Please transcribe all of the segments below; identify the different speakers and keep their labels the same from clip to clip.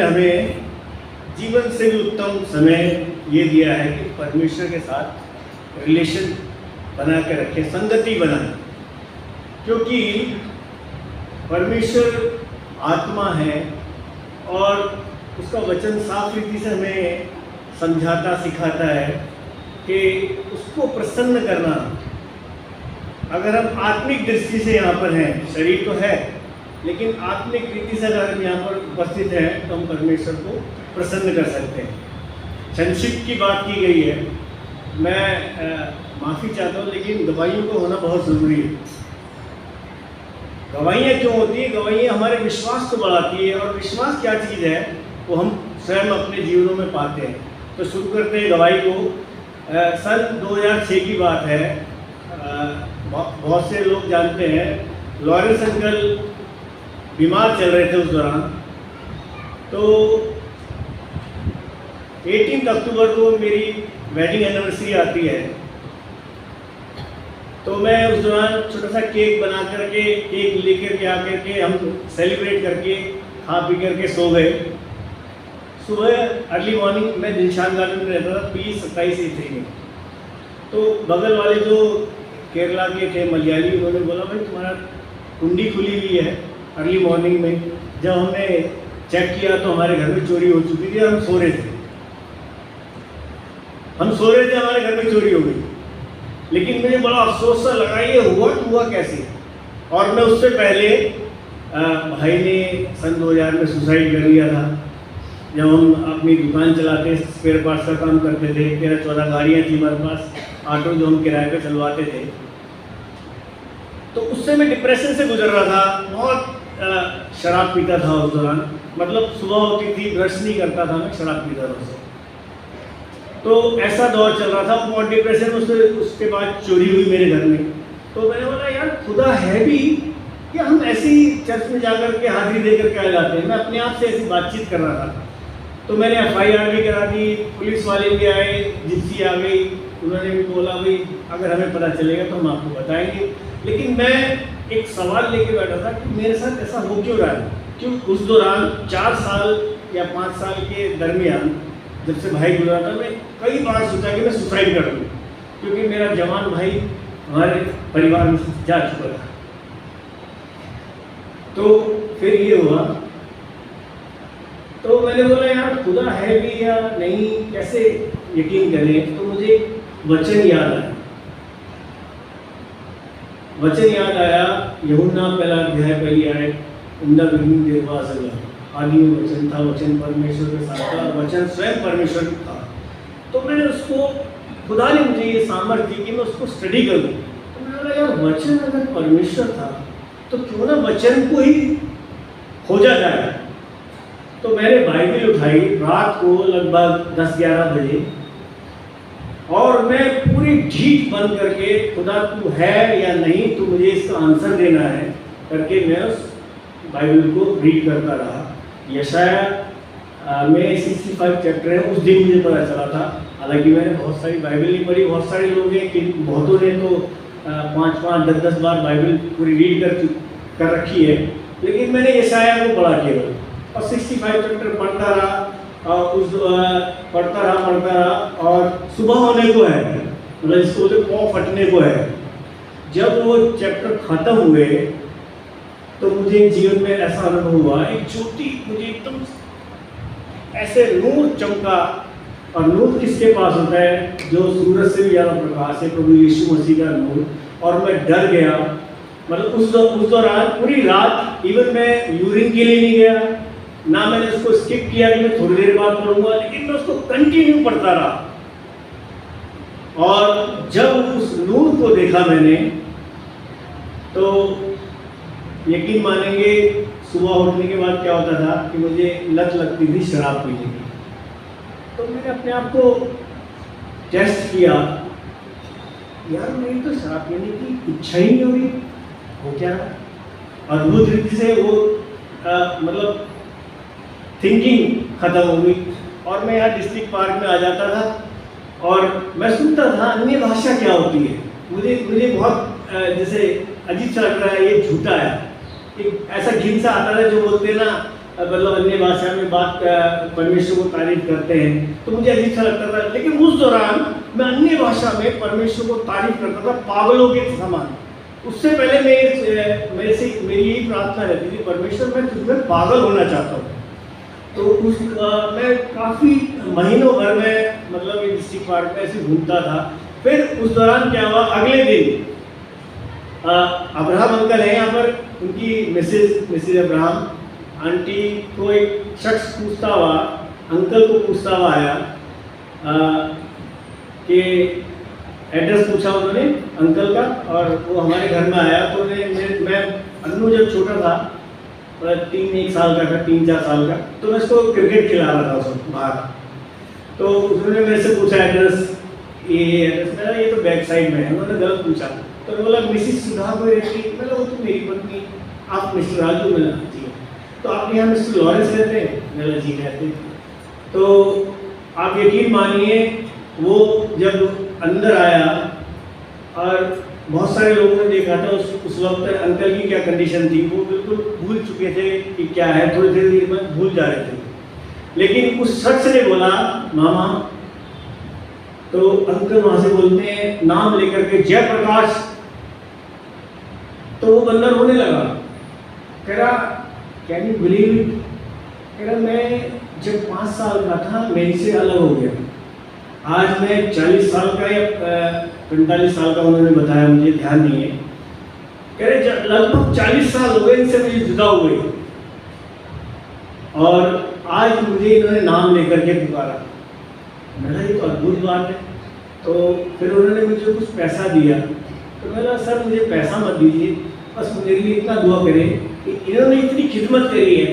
Speaker 1: हमें जीवन से भी उत्तम समय ये दिया है कि परमेश्वर के साथ रिलेशन बना के रखें, संगति बनाएं, क्योंकि परमेश्वर आत्मा है और उसका वचन साफ रीति से हमें समझाता सिखाता है कि उसको प्रसन्न करना। अगर हम आत्मिक दृष्टि से यहाँ पर हैं, शरीर तो है लेकिन आत्मिक रीति से अगर हम यहाँ पर उपस्थित हैं तो हम परमेश्वर को प्रसन्न कर सकते हैं। संक्षिप्त की बात की गई है, मैं माफ़ी चाहता हूँ, लेकिन गवाहियों को होना बहुत ज़रूरी है। गवाहियाँ क्यों होती हैं? गवाहियाँ हमारे विश्वास को बढ़ाती है, और विश्वास क्या चीज़ है वो हम स्वयं अपने जीवनों में पाते हैं। तो शुरू करते हैं गवाही को। सन 2006 की बात है। बहुत से लोग जानते हैं, लॉरेंस अंकल बीमार चल रहे थे उस दौरान। तो 18 अक्टूबर को मेरी वेडिंग एनिवर्सरी आती है, तो मैं उस दौरान छोटा सा केक बना करके, केक लेकर के आकर के हम सेलिब्रेट करके खा पी करके सो गए। सुबह अर्ली मॉर्निंग मैं दिलशान गार्डन में रहता था, 27 में। तो बगल वाले जो केरला के थे मलयाली, उन्होंने बोला भाई तुम्हारा कुंडी खुली हुई है। अर्ली मॉर्निंग में जब हमने चेक किया तो हमारे घर में चोरी हो चुकी थी और हम सो रहे थे। हमारे घर में चोरी हो गई। लेकिन मुझे बड़ा अफसोस सा लगा, ये हुआ कैसे। और मैं उससे पहले भाई ने सन 2000 में सुसाइड कर लिया था। जब हम अपनी दुकान चलाते, स्पेयर पार्ट्स का काम करते थे, 13-14 गाड़ियाँ थी हमारे पास, ऑटो जो हम किराए पे चलवाते थे। तो उससे मैं डिप्रेशन से गुजर रहा था। बहुत शराब पीता था उस दौरान, मतलब सुबह होती थी, ब्रश नहीं करता था मैं, शराब पीता था उससे। तो ऐसा दौर चल रहा था, बहुत डिप्रेशन। उसके बाद चोरी हुई मेरे घर में। तो मैंने बोला यार खुदा है भी कि हम ऐसी चर्च में जाकर के हाजिरी दे करके आ जाते हैं। मैं अपने आप से ऐसी बातचीत कर रहा था। तो मैंने FIR भी करा दी, पुलिस वाले भी आए, जिप्सी आ गई, उन्होंने भी बोला भाई अगर हमें पता चलेगा तो हम आपको बताएंगे। लेकिन मैं एक सवाल लेके बैठा था कि मेरे साथ ऐसा हो क्यों रहा है। क्यों उस दौरान 4 साल या 5 साल के दरमियान जब से भाई गुजरा था, मैं कई बार सोचा कि मैं सुसाइड कर लूँ, क्योंकि मेरा जवान भाई हमारे परिवार में जा चुका था। तो फिर ये हुआ, तो मैंने बोला यार खुदा है भी या नहीं, कैसे यकीन करें। तो मुझे वचन याद आया, यूहन्ना पहला अध्याय पहली आयत, उम्दा beginning there was a love, आदि में वचन था, वचन परमेश्वर के साथ था, वचन स्वयं परमेश्वर था। तो मैंने उसको, खुदा ने मुझे ये सामर्थ्य दी कि मैं उसको स्टडी करूँ। तो मैंने बोला यार वचन अगर परमेश्वर था तो क्यों ना वचन को ही खोजा जाए। तो मैंने बाइबल उठाई रात को लगभग 10-11 बजे, और मैं पूरी ढीठ बंद करके, खुदा तू है या नहीं, तू मुझे इसका आंसर देना है करके मैं उस बाइबल को रीड करता रहा। यशाया में 65 चैप्टर है। उस दिन मुझे पता चला था, हालांकि मैंने बहुत सारी बाइबल नहीं पढ़ी। बहुत सारे लोग हैं कि बहुतों ने तो 5-5, 10-10 बार बाइबल पूरी रीड कर रखी है, लेकिन मैंने यशाया को पढ़ा केवल, और 65 चैप्टर पढ़ता रहा, पढ़ता रहा, और सुबह होने को है, मतलब इसको बोलते पाँव फटने को है। जब वो चैप्टर खत्म हुए तो मुझे जीवन में ऐसा अनुभव हुआ, एक ज्योति मुझे एकदम ऐसे नूर चमका। और नूर किसके पास होता है? जो सूरज से भी ज़्यादा प्रकाश है, प्रभु यीशु मसीह का नूर। और मैं डर गया, मतलब उस दौरान पूरी रात इवन मैं यूरिन के लिए नहीं गया, ना मैंने उसको स्किप किया कि मैं थोड़ी देर बाद पढ़ूंगा, लेकिन मैं उसको कंटिन्यू पढ़ता रहा। और जब उस नूर को देखा मैंने, तो यकीन मानेंगे सुबह उठने के बाद क्या होता था कि मुझे लत लगती थी शराब पीने की। तो मैंने अपने आप को टेस्ट किया, यार मेरी तो शराब पीने की इच्छा ही नहीं हो रही, हो क्या अद्भुत रीति से वो मतलब थिंकिंग खत्म हो गई। और मैं यहाँ डिस्ट्रिक्ट पार्क में आ जाता था और मैं सुनता था अन्य भाषा क्या होती है। मुझे बहुत जैसे अजीब सा लग रहा है, ये झूठा है, एक ऐसा घिन सा आता था जो बोलते ना मतलब अन्य भाषा में बात परमेश्वर को तारीफ करते हैं, तो मुझे अजीब सा लगता था। लेकिन उस दौरान मैं अन्य भाषा में परमेश्वर को तारीफ करता था पागलों के समान। उससे पहले मेरे से मेरी यही प्रार्थना रहती थी, परमेश्वर मैं तुझमें पागल होना चाहता हूँ। तो मैं काफ़ी महीनों भर में मतलब ये डिस्ट्रिक्ट पार्क में ऐसे घूमता था। फिर उस दौरान क्या हुआ, अगले दिन अब्राहम अंकल है यहाँ पर, उनकी मिसेज अब्राहम आंटी को एक शख्स पूछता हुआ, अंकल को पूछता हुआ आया कि एड्रेस पूछा उन्होंने अंकल का, और वो हमारे घर में आया। तो मैं अन्नू जब छोटा था, 3-1 साल का था, 3-4 साल का, तो मैं उसको क्रिकेट खिला रहा था उस बाहर। तो उन्होंने मेरे से पूछा एड्रेस, ये एड्रेस मेरा, ये तो बैक साइड में है। उन्होंने गलत पूछा, तो उन्होंने बोला मिसिस सुधा को रहती, मतलब वो तो मेरी पत्नी, आप मिस्टर राजू मिला जी, तो आपके यहाँ मिस्टर लॉरेंस रहते हैं? मेरा जी रहते हैं। तो आप यकीन मानिए, वो जब अंदर आया और बहुत सारे लोगों ने देखा था, उस वक्त अंकल की क्या कंडीशन थी, वो बिल्कुल भूल चुके थे कि क्या है, थोड़ी देर में भूल जा रहे थे। लेकिन उस शख्स ने बोला मामा, तो अंकल वहां से बोलते हैं नाम लेकर के जयप्रकाश। तो वो बंदा रोने लगा, कह रहा कैन यू बिलीव इट, कह रहा मैं जब 5 साल का था मेरे से अलग हो गया, आज मैं 40 साल का या 45 साल का, उन्होंने बताया, मुझे ध्यान नहीं है। कह रहे लगभग 40 साल हो गए इनसे मुझे जुदा हुए, और आज मुझे इन्होंने नाम लेकर के पुकारा। मैंने ये तो अद्भुत बात है। तो फिर उन्होंने मुझे कुछ पैसा दिया, तो मैंने सर मुझे पैसा मत दीजिए, बस मेरे लिए इतना दुआ करें कि इन्होंने इतनी खिदमत करी है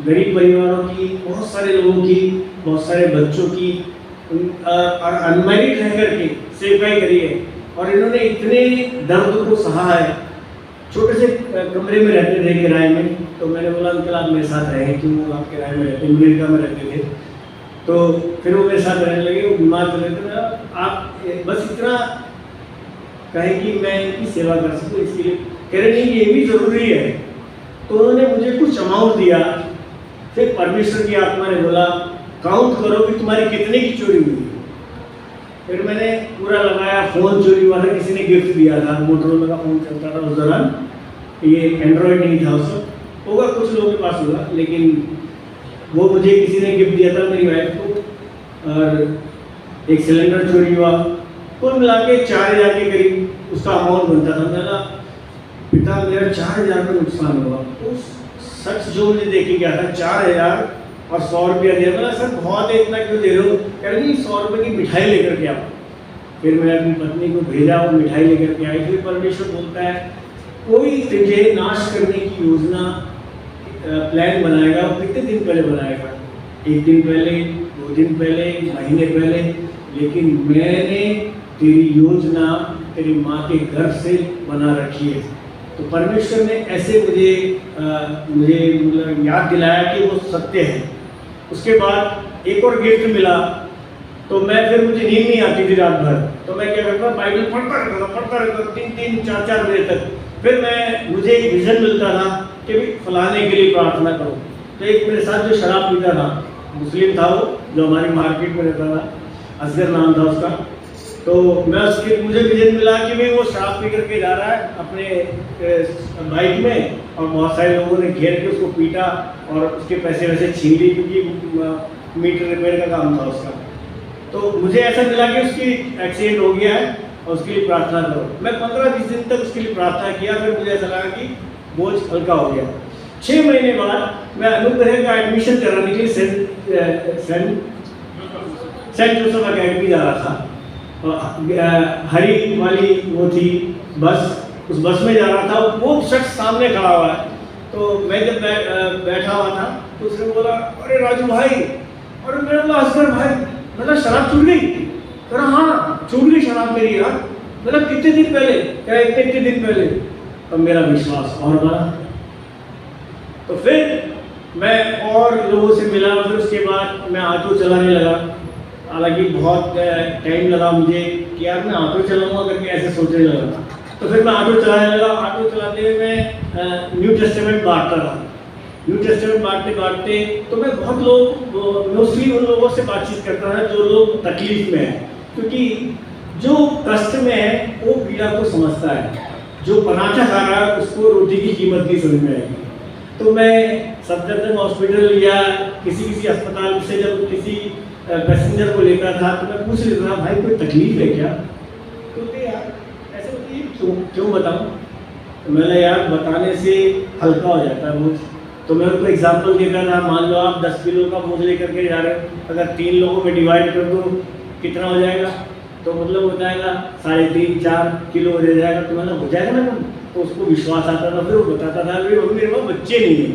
Speaker 1: गरीब परिवारों की, बहुत सारे लोगों की, बहुत सारे बच्चों की, और अनमैरिड रह करके सेवाई करी है, और इन्होंने इतने दर्द को सहा है। छोटे से कमरे में रहते थे किराए में, तो मैंने बोला अंकल आप मेरे साथ रहें, क्यों आप किराए में रहते, अमेरिका में रहते थे। तो फिर वो मेरे साथ रहने लगे, वो बीमार चले थे। आप बस इतना कहें कि मैं इनकी सेवा कर सकूँ, इसके लिए कह रहे नहीं ये भी ज़रूरी है। तो उन्होंने मुझे कुछ अमाउंट दिया। फिर परमेश्वर की आत्मा ने बोला काउंट करो कि तुम्हारी कितने की चोरी हुई। फिर मैंने पूरा लगाया, फ़ोन चोरी हुआ था, किसी ने गिफ्ट दिया था, मोटरोला का फ़ोन चलता था उस दौरान, ये एंड्रॉयड नहीं था उस वक्त, होगा कुछ लोगों के पास होगा, लेकिन वो मुझे किसी ने गिफ्ट दिया था मेरी वाइफ को। और एक सिलेंडर चोरी हुआ, कुल मिला के 4000 के करीब उसका अमाउंट बनता था। मैंने पिता मेरा 4000 का नुकसान हुआ। उस शख्स जो मुझे देखे गया था 4000 और 100 रुपया दिया। मैंने सर बहुत है, इतना क्यों दे रहे हो? कह रहे नहीं 100 रुपये की मिठाई लेकर के आओ। फिर मैंने अपनी पत्नी को भेजा, वो मिठाई लेकर के आई। फिर परमेश्वर बोलता है कोई तुझे नाश करने की योजना प्लान बनाएगा, वो कितने दिन पहले बनाएगा? 1 दिन पहले, 2 दिन पहले, महीने पहले, लेकिन मैंने तेरी योजना तेरी माँ के घर से बना रखी है। तो परमेश्वर ने ऐसे मुझे मतलब याद दिलाया कि वो सत्य है। उसके बाद एक और गिफ्ट मिला, तो मैं फिर मुझे नींद नहीं आती थी रात भर, तो मैं क्या करता बाइबल पढ़ता रहता 3-3, 4-4 बजे तक। फिर मुझे एक विजन मिलता था कि भी फलाने के लिए प्रार्थना करो। तो एक मेरे साथ जो शराब पीता था, मुस्लिम था वो, जो हमारी मार्केट में रहता था, असगर नाम था उसका। तो मुझे विजन मिला कि भाई वो शराब पी करके जा रहा है अपने बाइक में, और बहुत सारे लोगों ने घेर के उसको पीटा और उसके पैसे वैसे छीन लिए, क्योंकि मीटर रिपेयर का काम था उसका। तो मुझे ऐसा मिला कि उसकी एक्सीडेंट हो गया है और उसके लिए प्रार्थना करो। मैं 15-20 दिन तक उसके लिए प्रार्थना किया। फिर मुझे ऐसा लगा कि बोझ हल्का हो गया। 6 महीने बाद मैं अनुग्रह का एडमिशन कराने के लिए सेंट जोसेफ अकेडमी जा रहा था। हरी वाली वो थी बस, उस बस में जा रहा था। वो शख्स सामने खड़ा हुआ है, तो मैं जब बैठा हुआ था तो उसने बोला अरे राजू भाई, और मैंने बोला असगर भाई, मतलब शराब छूट गई? कह रहा हाँ छूट गई शराब मेरी यार। मतलब कितने दिन पहले? क्या इतने दिन पहले? तो मेरा विश्वास और बढ़ा। तो फिर मैं और लोगों से मिला। फिर उसके बाद मैं ऑटो चलाने लगा। हालांकि बहुत टाइम लगा मुझे कि यार मैं ऑटो चलाऊंगा करके ऐसे सोचने लगा। तो फिर मैं ऑटो चलाने लगा। ऑटो चलाते हुए मैं न्यू टेस्टामेंट बांटता रहा। न्यू टेस्टामेंट बांटते बांटते तो मैं बहुत लोग मोस्टली उन लोगों से बातचीत करता है जो लोग तकलीफ में है, क्योंकि जो कष्ट में है वो पीड़ा को समझता है, जो पराठा खा रहा है उसको रोटी की कीमत नहीं समझ में आएगी। तो मैं सफदरजंग हॉस्पिटल या किसी अस्पताल से जब किसी पैसेंजर को लेता था तो मैं पूछ लेता था, भाई कोई तकलीफ है क्या? तो यार ऐसे होती क्यों बताऊँ? तो मैंने यार बताने से हल्का हो जाता है बोझ। तो मैं उनको एग्जाम्पल देता था, मान लो आप 10 किलो का बोझ लेकर के जा रहे हो, अगर 3 लोगों में डिवाइड कर दो कितना हो जाएगा? तो मतलब हो जाएगा 3.5-4 किलो हो जाएगा। तो मतलब हो जाएगा ना। तो उसको विश्वास आता था, फिर वो बताता था मेरे पास बच्चे नहीं हैं।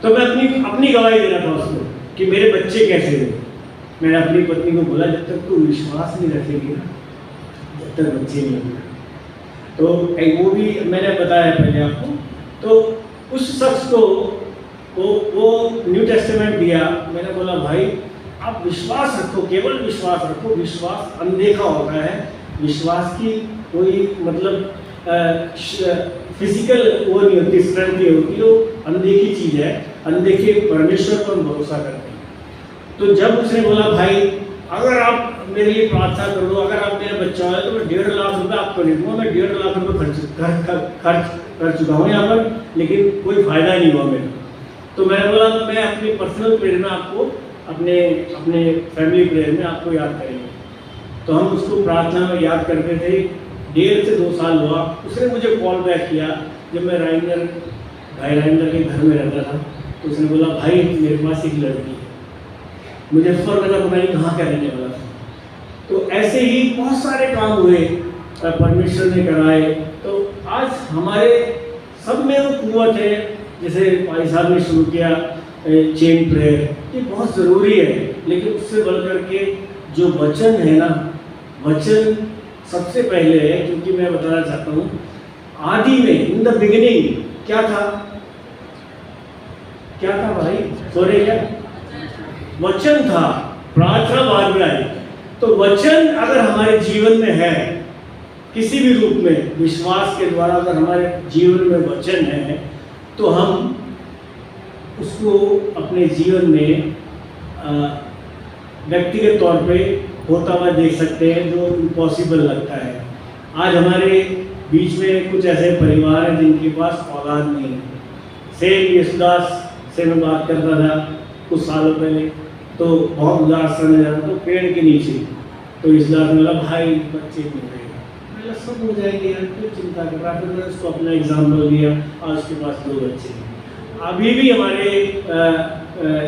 Speaker 1: तो मैं अपनी गवाही दे रहा था उसको कि मेरे बच्चे कैसे हुए। मैंने अपनी पत्नी को बोला, जब तक तू विश्वास नहीं रखेगी ना, जब तक बच्चे नहीं होंगे। तो वो भी मैंने बताया पहले आपको। तो उस शख्स को वो न्यू टेस्टामेंट दिया। मैंने बोला, भाई आप विश्वास रखो, केवल विश्वास रखो। विश्वास अनदेखा होता है, विश्वास की कोई मतलब फिजिकल वो नहीं होती, स्ट्रेंथ नहीं होती, वो अनदेखी चीज़ है। अनदेखे परमेश्वर पर भरोसा करते हैं। तो जब उसने बोला, भाई अगर आप मेरे लिए प्रार्थना कर दो, अगर आप मेरा बच्चा है तो मैं 1.5 लाख रुपये आपको दे दूँगा। मैं 1.5 लाख रुपये खर्च कर चुका हूँ यहाँ पर, लेकिन कोई फ़ायदा नहीं हुआ मेरा। तो मैंने बोला मैं अपनी पर्सनल प्रेयर में आपको अपने फैमिली प्रेयर में आपको याद करेंगे। तो हम उसको प्रार्थना में याद करते थे। 1.5 से 2 साल हुआ। उसने मुझे कॉल बैक किया जब मैं भाई राइंदर के घर में रहता था। तो उसने बोला, भाई मेरे पास एक लड़की है, मुजफ्फरनगर को मैंने कहाँ का रहने वाला था। तो ऐसे ही बहुत सारे काम हुए, परमेश्वर ने कराए। तो आज हमारे सब में वो कुव्वत है। जैसे भाई साहब ने शुरू किया चेन प्रेयर, ये बहुत ज़रूरी है। लेकिन उससे बढ़ करके जो वचन है ना, वचन सबसे पहले है। क्योंकि मैं बताना चाहता हूँ, आदि में इन द बिगिनिंग क्या था भाई? सोरे क्या? वचन था, प्रार्थना बाद में आई। तो वचन अगर हमारे जीवन में है, किसी भी रूप में विश्वास के द्वारा अगर हमारे जीवन में वचन है, तो हम उसको अपने जीवन में व्यक्तिगत तौर पे होता हुआ देख सकते हैं, जो इम्पॉसिबल लगता है। आज हमारे बीच में कुछ ऐसे परिवार हैं जिनके पास औलाद नहीं है। सेम यशुदास से मैं बात करता था कुछ सालों पहले, तो बहुत उदास समय जा रहा था, तो पेड़ के नीचे। तो यशुदास ने बोला, भाई बच्चे नहीं रहेगा। मैंने सब हो जाएंगे यार, क्यों चिंता कर रहा? फिर मैंने उसको अपना एग्जाम्पल दिया और उसके पास 2 बच्चे हैं। अभी भी हमारे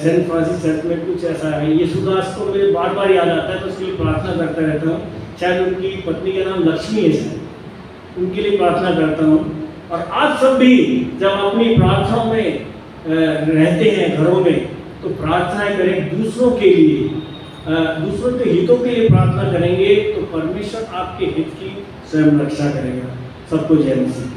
Speaker 1: सेंट फ्रांसिस चर्च में कुछ ऐसा है। यशुदास को मुझे बार बार याद आता है, तो उसके लिए प्रार्थना करता रहता हूँ। शायद उनकी पत्नी का नाम लक्ष्मी है, शायद उनके लिए प्रार्थना करता हूँ। और आप सब भी जब अपनी प्रार्थनाओं में रहते हैं घरों में, तो प्रार्थनाएं करें दूसरों के लिए, दूसरों के हितों के लिए प्रार्थना करेंगे, तो परमेश्वर आपके हित की स्वयं रक्षा करेगा। सबको जय मसीह।